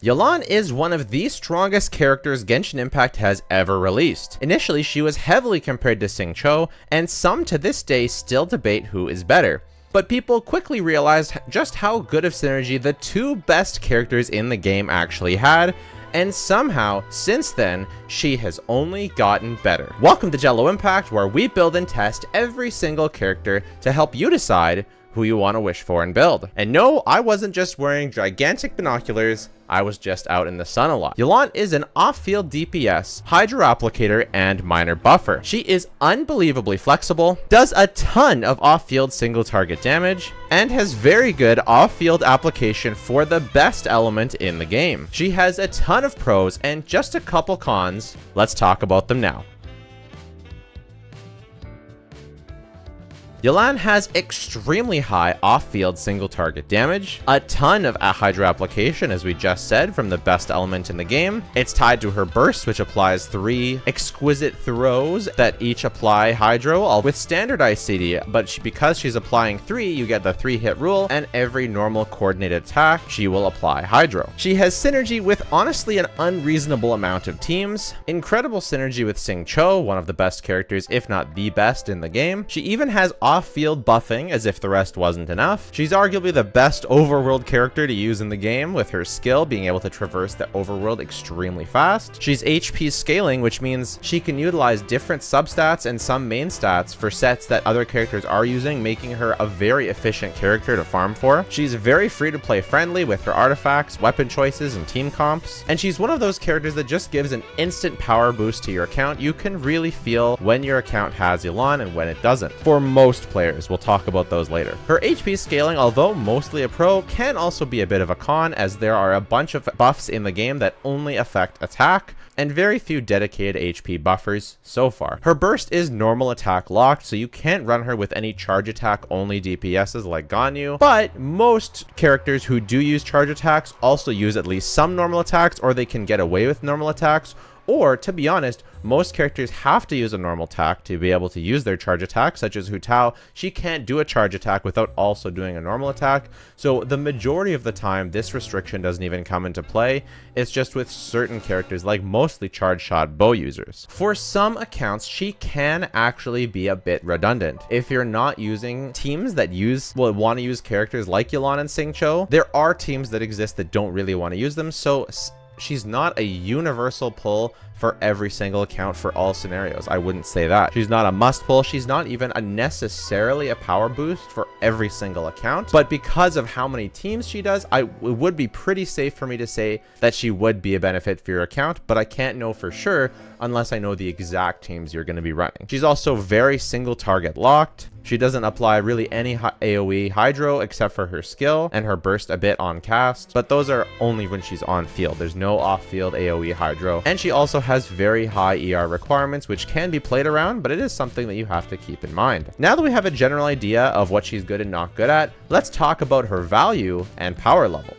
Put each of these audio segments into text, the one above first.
Yelan is one of the strongest characters Genshin Impact has ever released. Initially, she was heavily compared to Xingqiu, and some to this day still debate who is better. But people quickly realized just how good of synergy the two best characters in the game actually had, and somehow, since then, she has only gotten better. Welcome to Jello Impact, where we build and test every single character to help you decide who you want to wish for and build. And no, I wasn't just wearing gigantic binoculars, I was just out in the sun a lot. Yelan is an off-field DPS, Hydro Applicator, and Minor Buffer. She is unbelievably flexible, does a ton of off-field single target damage, and has very good off-field application for the best element in the game. She has a ton of pros and just a couple cons. Let's talk about them now. Yelan has extremely high off-field single target damage, a ton of Hydro Application, as we just said, from the best element in the game. It's tied to her burst, which applies 3 exquisite throws that each apply Hydro, all with standard ICD, but because she's applying 3, you get the 3-hit rule, and every normal coordinated attack, she will apply Hydro. She has synergy with honestly an unreasonable amount of teams, incredible synergy with Xingqiu, one of the best characters, if not the best in the game. She even has off-field buffing, as if the rest wasn't enough. She's arguably the best overworld character to use in the game, with her skill being able to traverse the overworld extremely fast. She's HP scaling, which means she can utilize different substats and some main stats for sets that other characters are using, making her a very efficient character to farm for. She's very free to play friendly with her artifacts, weapon choices, and team comps. And she's one of those characters that just gives an instant power boost to your account. You can really feel when your account has Yelan and when it doesn't. For most players, we'll talk about those later. Her HP scaling, although mostly a pro, can also be a bit of a con, as there are a bunch of buffs in the game that only affect attack, and very few dedicated HP buffers so far. Her burst is normal attack locked, so you can't run her with any charge attack only DPSs like Ganyu, but most characters who do use charge attacks also use at least some normal attacks, or they can get away with normal attacks. Or, to be honest, most characters have to use a normal attack to be able to use their charge attack, such as Hu Tao. She can't do a charge attack without also doing a normal attack, so the majority of the time this restriction doesn't even come into play. It's just with certain characters, like mostly charge shot bow users. For some accounts, she can actually be a bit redundant. If you're not using teams that want to use characters like Yelan and Xingqiu, there are teams that exist that don't really want to use them, so she's not a universal pull for every single account for all scenarios. I wouldn't say that. She's not a must pull. She's not even necessarily a power boost for every single account. But because of how many teams she does, it would be pretty safe for me to say that she would be a benefit for your account, but I can't know for sure unless I know the exact teams you're going to be running. She's also very single target locked. She doesn't apply really any AoE Hydro except for her skill and her burst a bit on cast, but those are only when she's on field. There's no off-field AoE Hydro. And she also has very high ER requirements, which can be played around, but it is something that you have to keep in mind. Now that we have a general idea of what she's good and not good at, let's talk about her value and power level.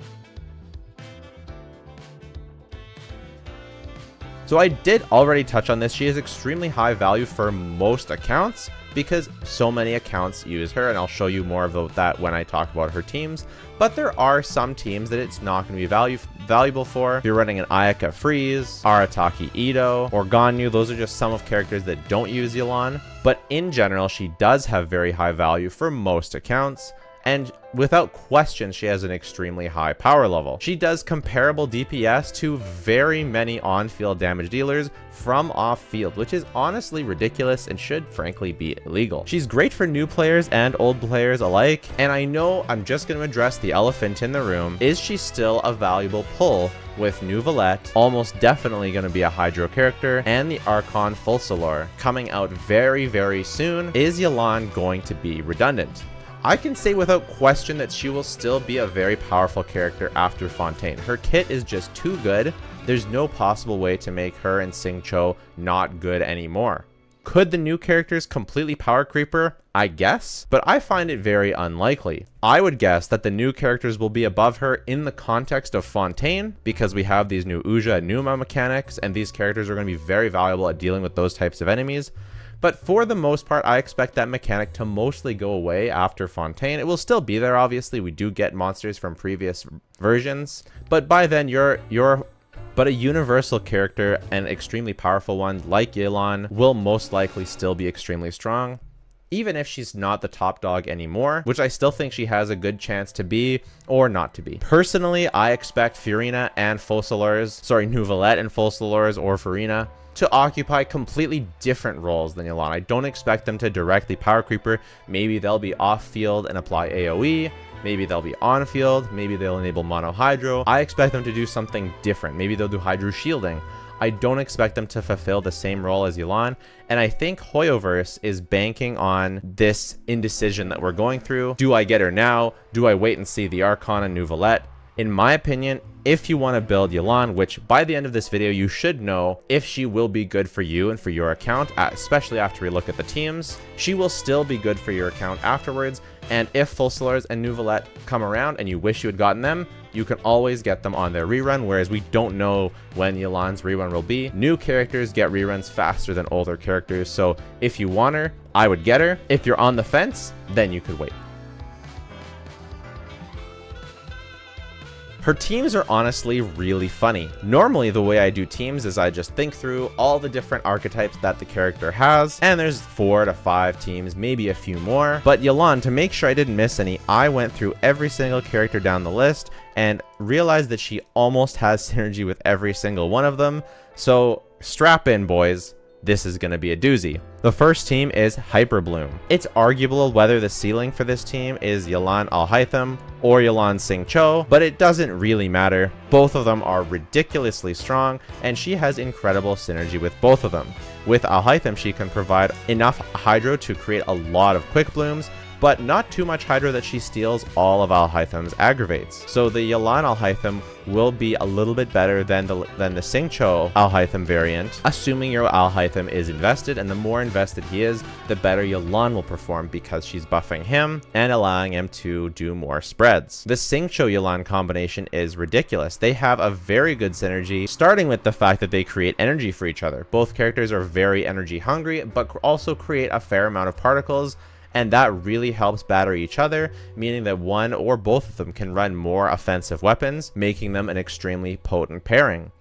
So I did already touch on this. She is extremely high value for most accounts because so many accounts use her, and I'll show you more of that when I talk about her teams. But there are some teams that it's not going to be valuable for. If you're running an Ayaka Freeze, Arataki Ito, or Ganyu, those are just some of characters that don't use Yelan. But in general, she does have very high value for most accounts. And without question, she has an extremely high power level. She does comparable DPS to very many on-field damage dealers from off-field, which is honestly ridiculous and should frankly be illegal. She's great for new players and old players alike, and I know I'm just going to address the elephant in the room. Is she still a valuable pull with new Valette, almost definitely going to be a Hydro character, and the Archon Fulsalor coming out very, very soon? Is Yelan going to be redundant? I can say without question that she will still be a very powerful character after Fontaine. Her kit is just too good. There's no possible way to make her and Xingqiu not good anymore. Could the new characters completely power creep her? I guess, but I find it very unlikely. I would guess that the new characters will be above her in the context of Fontaine, because we have these new Uja and Numa mechanics, and these characters are going to be very valuable at dealing with those types of enemies. But for the most part, I expect that mechanic to mostly go away after Fontaine. It will still be there, obviously. We do get monsters from previous versions, but by then but a universal character and extremely powerful one like Yelan will most likely still be extremely strong, even if she's not the top dog anymore, which I still think she has a good chance to be or not to be. Personally, I expect Nouvellette and Focalors or Furina to occupy completely different roles than Yelan. I don't expect them to directly power creeper. Maybe they'll be off field and apply AoE. Maybe they'll be on field. Maybe they'll enable mono hydro. I expect them to do something different. Maybe they'll do hydro shielding. I don't expect them to fulfill the same role as Yelan. And I think Hoyoverse is banking on this indecision that we're going through. Do I get her now? Do I wait and see the Archon and Nouvellette? In my opinion, if you want to build Yelan, which by the end of this video, you should know if she will be good for you and for your account, especially after we look at the teams, she will still be good for your account afterwards. And if Focalors and Nouvellette come around and you wish you had gotten them, you can always get them on their rerun, whereas we don't know when Yelan's rerun will be. New characters get reruns faster than older characters, so if you want her, I would get her. If you're on the fence, then you could wait. Her teams are honestly really funny. Normally, the way I do teams is I just think through all the different archetypes that the character has, and there's 4 to 5 teams, maybe a few more. But Yelan, to make sure I didn't miss any, I went through every single character down the list and realized that she almost has synergy with every single one of them. So strap in, boys. This is going to be a doozy. The first team is Hyperbloom. It's arguable whether the ceiling for this team is Yelan Alhaitham or Yelan Xingqiu, but it doesn't really matter. Both of them are ridiculously strong, and she has incredible synergy with both of them. With Alhaitham, she can provide enough hydro to create a lot of quick blooms, but not too much hydro that she steals all of Alhaitham's aggravates. So the Yelan Alhaitham will be a little bit better than the Xingqiu Alhaitham variant, assuming your Alhaitham is invested, and the more invested he is, the better Yelan will perform because she's buffing him and allowing him to do more spreads. The Xingqiu Yelan combination is ridiculous. They have a very good synergy, starting with the fact that they create energy for each other. Both characters are very energy hungry, but also create a fair amount of particles, and that really helps batter each other, meaning that one or both of them can run more offensive weapons, making them an extremely potent pairing.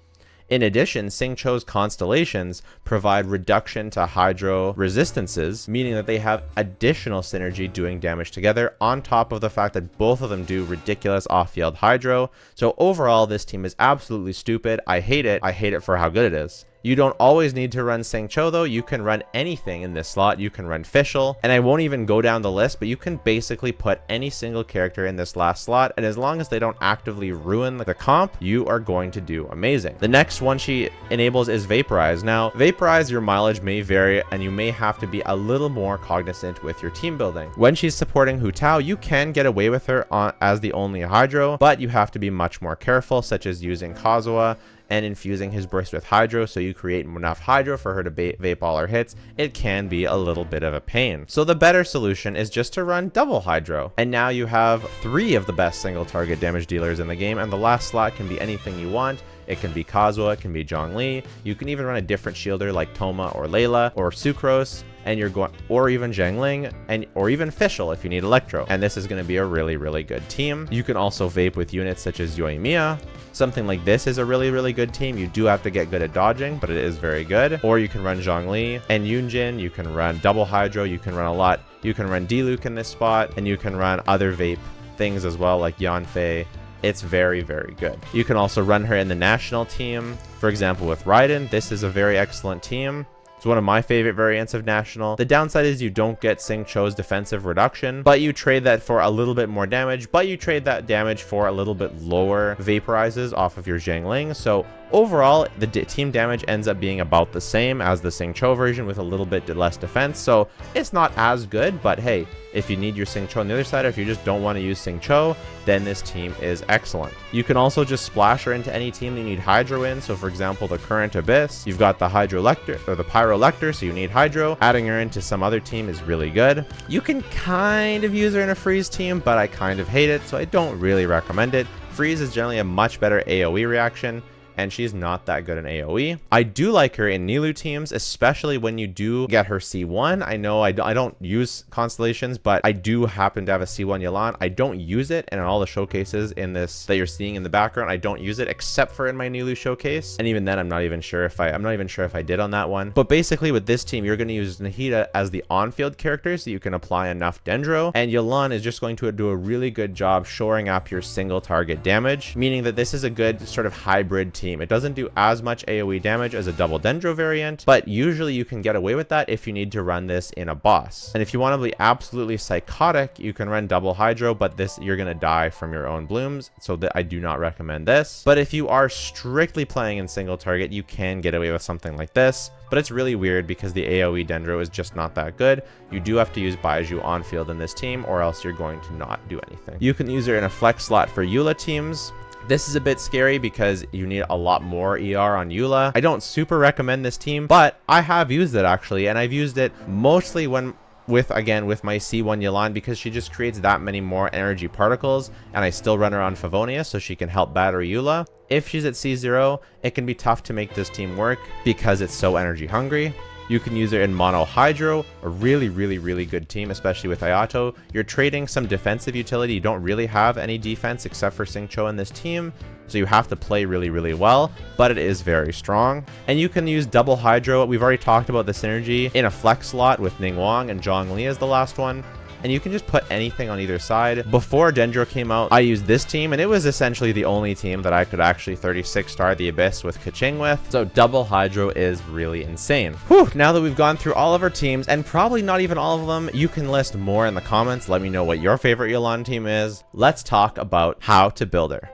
In addition, Xingqiu's Constellations provide reduction to hydro resistances, meaning that they have additional synergy doing damage together, on top of the fact that both of them do ridiculous off-field hydro. So overall, this team is absolutely stupid. I hate it. I hate it for how good it is. You don't always need to run Xingqiu though. You can run anything in this slot. You can run Fischl, and I won't even go down the list, but you can basically put any single character in this last slot, and as long as they don't actively ruin the comp, you are going to do amazing. The next one she enables is Vaporize. Now, Vaporize, your mileage may vary, and you may have to be a little more cognizant with your team building. When she's supporting Hu Tao, you can get away with her as the only hydro, but you have to be much more careful, such as using Kazuha and infusing his burst with hydro, so you create enough hydro for her to vape all her hits. It can be a little bit of a pain. So the better solution is just to run double hydro. And now you have 3 of the best single target damage dealers in the game, and the last slot can be anything you want. It can be Kazuha, it can be Zhongli. You can even run a different shielder like Toma or Layla or Sucrose, and you're going, or even Zhangling, or even Fischl if you need Electro. And this is going to be a really, really good team. You can also vape with units such as Yoimiya. Something like this is a really, really good team. You do have to get good at dodging, but it is very good. Or you can run Zhongli and Yunjin. You can run double hydro. You can run a lot. You can run Diluc in this spot, and you can run other vape things as well, like Yanfei. It's very, very good. You can also run her in the national team. For example, with Raiden, this is a very excellent team. It's one of my favorite variants of National. The downside is you don't get Xingqiu's defensive reduction, but you trade that for a little bit more damage, but you trade that damage for a little bit lower vaporizes off of your Zhangling. So overall, the team damage ends up being about the same as the Xingqiu version with a little bit less defense. So it's not as good, but hey, if you need your Xingqiu on the other side, or if you just don't want to use Xingqiu, then this team is excellent. You can also just splash her into any team that you need Hydro in. So for example, the Current Abyss, you've got the Hydro Lector, or the Pyro Lector, so you need Hydro. Adding her into some other team is really good. You can kind of use her in a Freeze team, but I kind of hate it, so I don't really recommend it. Freeze is generally a much better AoE reaction, and she's not that good in AoE. I do like her in Nilou teams, especially when you do get her C1. I know I don't use Constellations, but I do happen to have a C1 Yelan. I don't use it, and in all the showcases in this that you're seeing in the background, I don't use it except for in my Nilou showcase. And even then, I'm not even sure if I did on that one. But basically with this team, you're going to use Nahida as the on-field character so you can apply enough Dendro, and Yelan is just going to do a really good job shoring up your single target damage, meaning that this is a good sort of hybrid team. It doesn't do as much AoE damage as a double Dendro variant, but usually you can get away with that if you need to run this in a boss. And if you want to be absolutely psychotic, you can run double Hydro, but this you're going to die from your own blooms, so that I do not recommend this. But if you are strictly playing in single target, you can get away with something like this. But it's really weird because the AoE Dendro is just not that good. You do have to use Baiju on field in this team, or else you're going to not do anything. You can use her in a flex slot for Eula teams. This is a bit scary because you need a lot more ER on Eula. I don't super recommend this team, but I have used it actually, and I've used it mostly when with my C1 Yelan, because she just creates that many more energy particles, and I still run her on Favonius so she can help batter Eula. If she's at C0, it can be tough to make this team work because it's so energy hungry. You can use her in Mono Hydro, a really good team, especially with Ayato. You're trading some defensive utility. You don't really have any defense except for Xingqiu in this team, so you have to play really well, but it is very strong. And you can use double Hydro. We've already talked about the synergy in a flex slot with Ning Wang and Zhongli as the last one. And you can just put anything on either side. Before Dendro came out, I used this team, and it was essentially the only team that I could actually 36-star the Abyss with Keqing with. So double Hydro is really insane. Whew, now that we've gone through all of our teams, and probably not even all of them, you can list more in the comments. Let me know what your favorite Yelan team is. Let's talk about how to build her.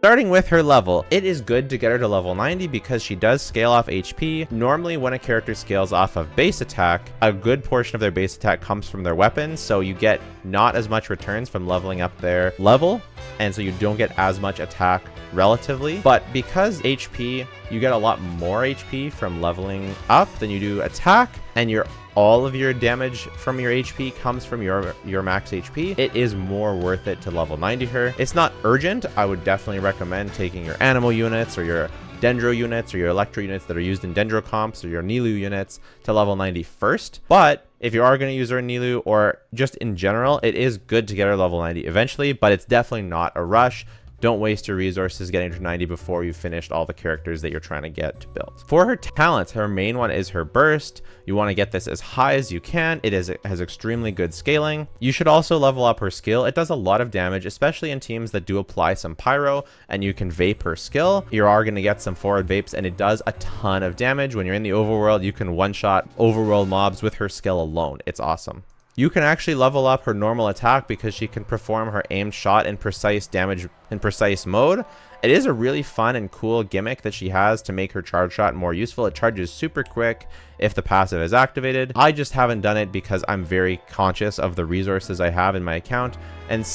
Starting with her level, it is good to get her to level 90 because she does scale off HP. Normally when a character scales off of base attack, a good portion of their base attack comes from their weapons, so you get not as much returns from leveling up their level, and so you don't get as much attack relatively. But because HP, you get a lot more HP from leveling up than you do attack, and all of your damage from your HP comes from your max HP, it is more worth it to level 90 her. It's not urgent. I would definitely recommend taking your animal units or your Dendro units or your Electro units that are used in Dendro comps or your Nilou units to level 90 first. But if you are going to use her in Nilou or just in general, it is good to get her level 90 eventually, but it's definitely not a rush. Don't waste your resources getting to 90 before you've finished all the characters that you're trying to get to build. For her talents, her main one is her burst. You want to get this as high as you can. It has extremely good scaling. You should also level up her skill. It does a lot of damage, especially in teams that do apply some pyro, and you can vape her skill. You are going to get some forward vapes, and it does a ton of damage. When you're in the overworld, you can one-shot overworld mobs with her skill alone. It's awesome. You can actually level up her normal attack because she can perform her aimed shot in precise damage in precise mode. It is a really fun and cool gimmick that she has to make her charge shot more useful. It charges super quick if the passive is activated. I just haven't done it because I'm very conscious of the resources I have in my account, and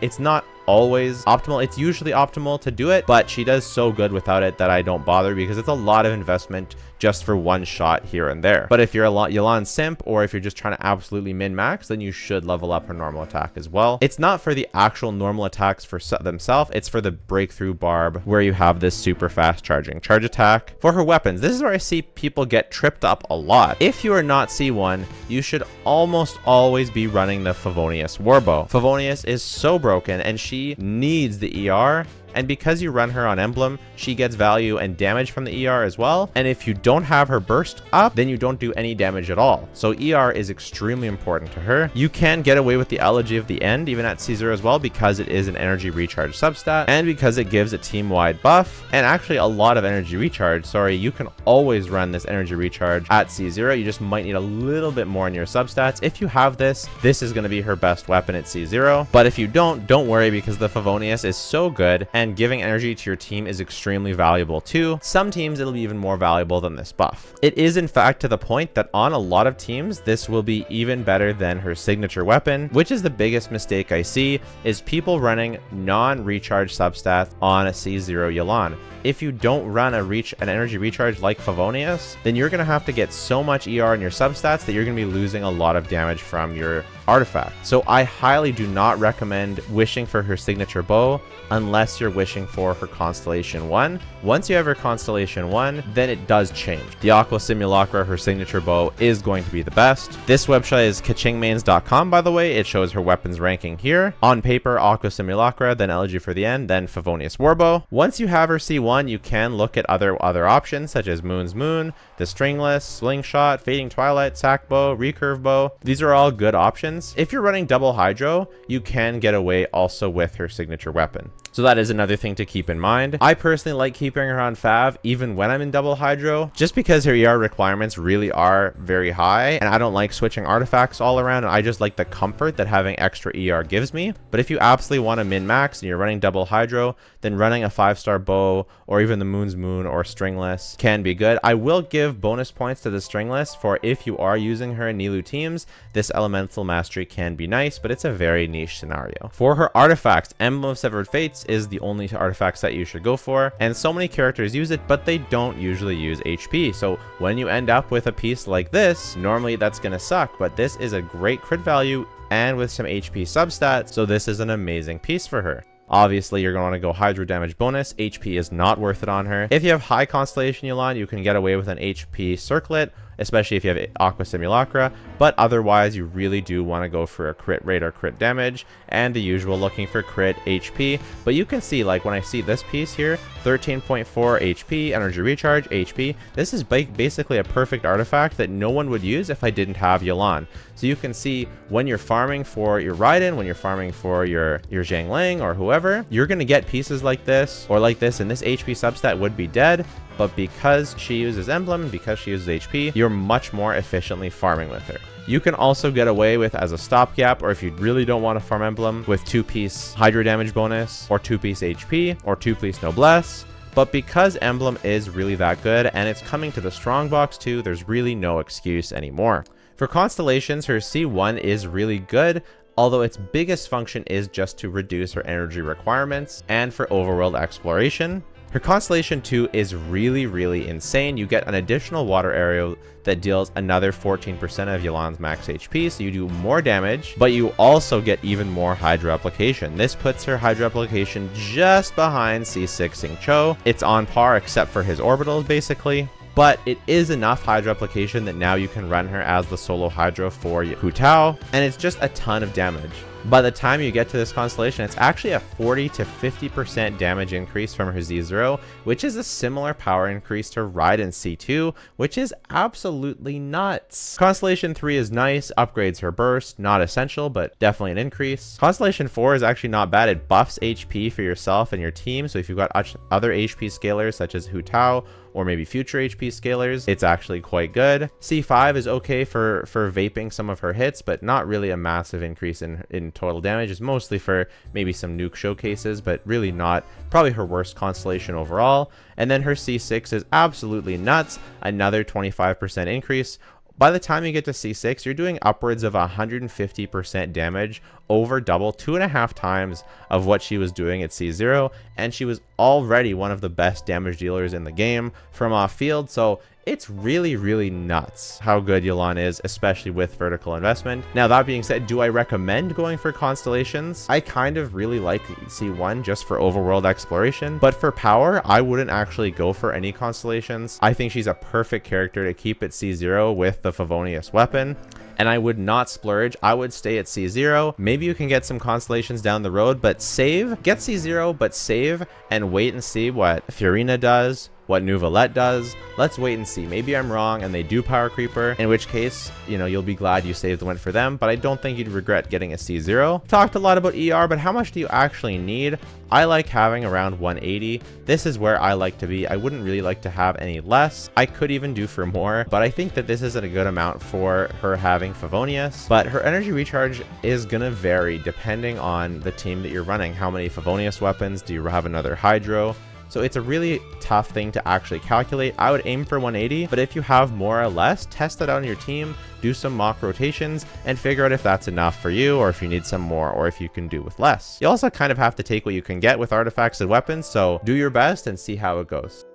it's not always optimal. It's usually optimal to do it, but she does so good without it that I don't bother because it's a lot of investment just for one shot here and there. But if you're a Yelan simp, or if you're just trying to absolutely min-max, then you should level up her normal attack as well. It's not for the actual normal attacks for themselves, it's for the breakthrough barb where you have this super fast charging charge attack. For her weapons, this is where I see people get tripped up a lot. If you are not C1, you should almost always be running the Favonius Warbow. Favonius is so broken and she needs the ER, and because you run her on Emblem, she gets value and damage from the ER as well. And if you don't have her burst up, then you don't do any damage at all. So ER is extremely important to her. You can get away with the Elegy of the End, even at C0 as well, because it is an energy recharge substat, and because it gives a team-wide buff, and actually a lot of energy recharge. Sorry, you can always run this energy recharge at C0. You just might need a little bit more in your substats. If you have this, this is going to be her best weapon at C0. But if you don't worry, because the Favonius is so good, and giving energy to your team is extremely valuable too. Some teams it'll be even more valuable than this buff. It is in fact to the point that on a lot of teams this will be even better than her signature weapon, which is the biggest mistake I see, is people running non-recharge substats on a C0 Yelan. If you don't run an energy recharge like Favonius, then you're going to have to get so much ER in your substats that you're going to be losing a lot of damage from your artifact. So I highly do not recommend wishing for her signature bow unless you're wishing for her Constellation 1. Once you have her Constellation 1, then it does change. The Aqua Simulacra, her signature bow, is going to be the best. This website is kachingmains.com, by the way. It shows her weapons ranking here. On paper, Aqua Simulacra, then Elegy for the End, then Favonius Warbow. Once you have her C1, you can look at other options such as Moon's Moon, the Stringless, Slingshot, Fading Twilight, Sack Bow, Recurve Bow. These are all good options. If you're running double Hydro, you can get away also with her signature weapon. So that is another thing to keep in mind. I personally like keeping her on Fav even when I'm in double Hydro, just because her ER requirements really are very high, and I don't like switching artifacts all around. I just like the comfort that having extra ER gives me. But if you absolutely want to min-max and you're running double Hydro, then running a 5-star bow or even the Moon's Moon or Stringless can be good. I will give bonus points to the Stringless for if you are using her in Nilou teams, this Elemental Mastery can be nice, but it's a very niche scenario. For her artifacts, Emblem of Severed Fates is the only artifacts that you should go for, and so many characters use it, but they don't usually use HP. So when you end up with a piece like this, normally that's gonna suck, but this is a great crit value and with some HP substats, so this is an amazing piece for her. Obviously, you're going to want to go Hydro damage bonus. HP is not worth it on her. If you have high Constellation Yelan, you can get away with an HP circlet, especially if you have Aqua Simulacra, but otherwise you really do want to go for a crit rate or crit damage, and the usual looking for crit HP. But you can see, like when I see this piece here, 13.4 HP, energy recharge, HP, this is basically a perfect artifact that no one would use if I didn't have Yelan. So you can see when you're farming for your Raiden, when you're farming for your Zhangling or whoever, you're going to get pieces like this or like this, and this HP substat would be dead. But because she uses Emblem, because she uses HP, you're much more efficiently farming with her. You can also get away with, as a stopgap, or if you really don't want to farm Emblem, with 2-piece Hydro damage bonus, or 2-piece HP, or 2-piece Noblesse. But because Emblem is really that good, and it's coming to the strong box too, there's really no excuse anymore. For Constellations, her C1 is really good, although its biggest function is just to reduce her energy requirements, and for overworld exploration. Her Constellation 2 is really insane. You get an additional water arrow that deals another 14% of Yelan's max HP, so you do more damage, but you also get even more Hydro application. This puts her Hydro application just behind C6 Xingqiu. It's on par except for his orbitals basically, but it is enough Hydro application that now you can run her as the solo Hydro for Hu Tao, and it's just a ton of damage. By the time you get to this constellation, it's actually a 40 to 50% damage increase from her Z0, which is a similar power increase to Raiden C2, which is absolutely nuts. Constellation 3 is nice, upgrades her burst, not essential, but definitely an increase. Constellation 4 is actually not bad. It buffs HP for yourself and your team, so if you've got other HP scalers such as Hu Tao, or maybe future HP scalers, it's actually quite good. C5 is okay for vaping some of her hits, but not really a massive increase in total damage. It's mostly for maybe some nuke showcases, but really not probably her worst constellation overall. And then her C6 is absolutely nuts, another 25% increase. By the time you get to C6, you're doing upwards of 150% damage, over double, 2.5 times of what she was doing at C0, and she was already one of the best damage dealers in the game from off field, so it's really nuts how good Yelan is, especially with vertical investment. Now, that being said, do I recommend going for Constellations? I kind of really like C1 just for overworld exploration, but for power, I wouldn't actually go for any Constellations. I think she's a perfect character to keep at C0 with the Favonius weapon, and I would not splurge. I would stay at C0. Maybe you can get some Constellations down the road, but save. Get C0, but save and wait and see what Fiorina does, what Nouvelette does. Let's wait and see. Maybe I'm wrong and they do power creeper, in which case, you know, you'll be glad you saved the win for them, but I don't think you'd regret getting a C0. Talked a lot about ER, but how much do you actually need? I like having around 180. This is where I like to be. I wouldn't really like to have any less. I could even do for more, but I think that this isn't a good amount for her having Favonius. But her energy recharge is gonna vary depending on the team that you're running. How many Favonius weapons? Do you have another Hydro? So it's a really tough thing to actually calculate. I would aim for 180, but if you have more or less, test that out on your team, do some mock rotations, and figure out if that's enough for you, or if you need some more, or if you can do with less. You also kind of have to take what you can get with artifacts and weapons, so do your best and see how it goes.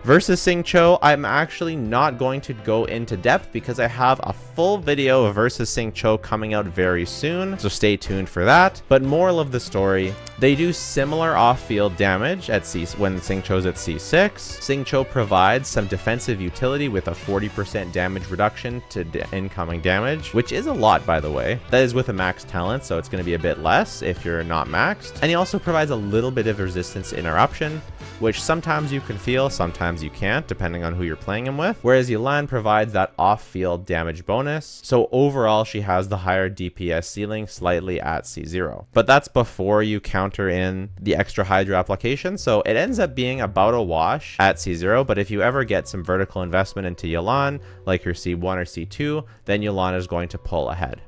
Versus Xingqiu, I'm actually not going to go into depth because I have a full video of versus Xingqiu coming out very soon, so stay tuned for that. But moral of the story, they do similar off-field damage at when Xingqiu's at C6. Xingqiu provides some defensive utility with a 40% damage reduction to incoming damage, which is a lot, by the way. That is with a max talent, so it's going to be a bit less if you're not maxed. And he also provides a little bit of resistance to interruption, which sometimes you can feel, sometimes you can't, depending on who you're playing him with. Whereas Yelan provides that off-field damage bonus. So overall, she has the higher DPS ceiling slightly at C0. But that's before you counter in the extra Hydra application. So it ends up being about a wash at C0. But if you ever get some vertical investment into Yelan, like your C1 or C2, then Yelan is going to pull ahead.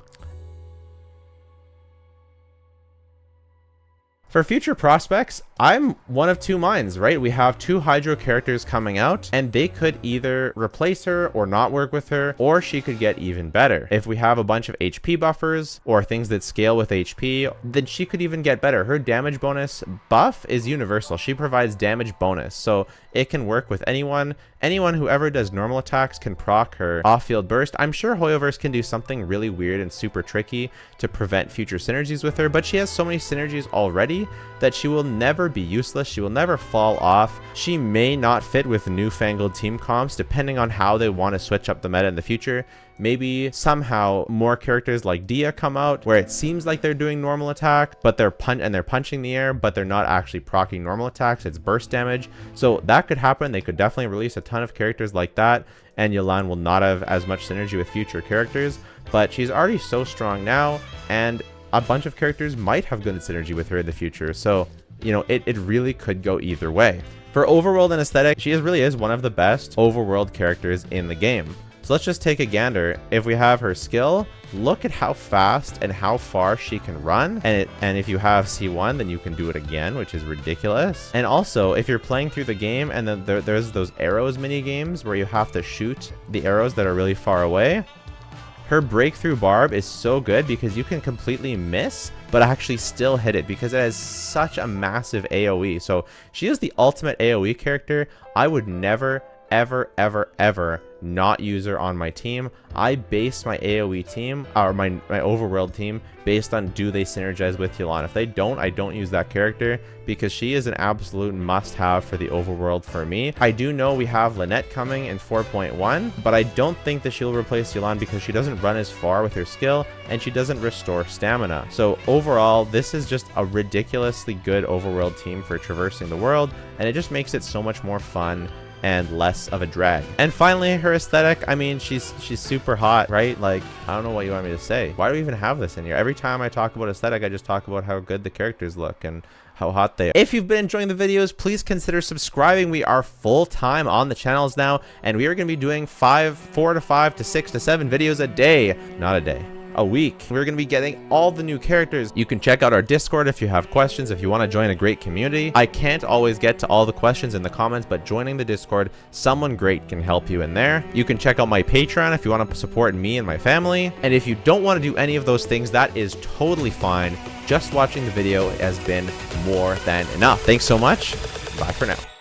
For future prospects, I'm one of two minds, right? We have two Hydro characters coming out, and they could either replace her or not work with her, or she could get even better. If we have a bunch of HP buffers or things that scale with HP, then she could even get better. Her damage bonus buff is universal. She provides damage bonus, so it can work with anyone. Anyone who ever does normal attacks can proc her off-field burst. I'm sure Hoyoverse can do something really weird and super tricky to prevent future synergies with her, but she has so many synergies already that she will never be useless. She will never fall off. She may not fit with newfangled team comps depending on how they want to switch up the meta in the future. Maybe somehow more characters like Dia come out where it seems like they're doing normal attack, but they're punching the air, but they're not actually proccing normal attacks. It's burst damage. So that could happen. They could definitely release a ton of characters like that, and Yelan will not have as much synergy with future characters, but she's already so strong now, and a bunch of characters might have good synergy with her in the future. So, you know, it really could go either way. For overworld and aesthetic, she really is one of the best overworld characters in the game. So let's just take a gander. If we have her skill, look at how fast and how far she can run. And if you have C1, then you can do it again, which is ridiculous. And also, if you're playing through the game and then there's those arrows mini games where you have to shoot the arrows that are really far away, her breakthrough barb is so good because you can completely miss, but actually still hit it because it has such a massive AoE. So she is the ultimate AoE character. I would never, ever, ever, ever not use her on my team. I base my AoE team, or my overworld team, based on do they synergize with Yelan. If they don't, I don't use that character because she is an absolute must-have for the overworld for me. I do know we have Lynette coming in 4.1, but I don't think that she'll replace Yelan because she doesn't run as far with her skill and she doesn't restore stamina. So overall, this is just a ridiculously good overworld team for traversing the world, and it just makes it so much more fun and less of a drag. And finally, her aesthetic, I mean, she's super hot, right? Like, I don't know what you want me to say. Why do we even have this in here? Every time I talk about aesthetic, I just talk about how good the characters look and how hot they are. If you've been enjoying the videos, please consider subscribing. We are full-time on the channels now, and we are going to be doing 4 to 5 to 6 to 7 videos a day. Not a day, a week. We're going to be getting all the new characters. You can check out our Discord if you have questions, if you want to join a great community. I can't always get to all the questions in the comments, but joining the Discord, someone great can help you in there. You can check out my Patreon if you want to support me and my family. And if you don't want to do any of those things, that is totally fine. Just watching the video has been more than enough. Thanks so much. Bye for now.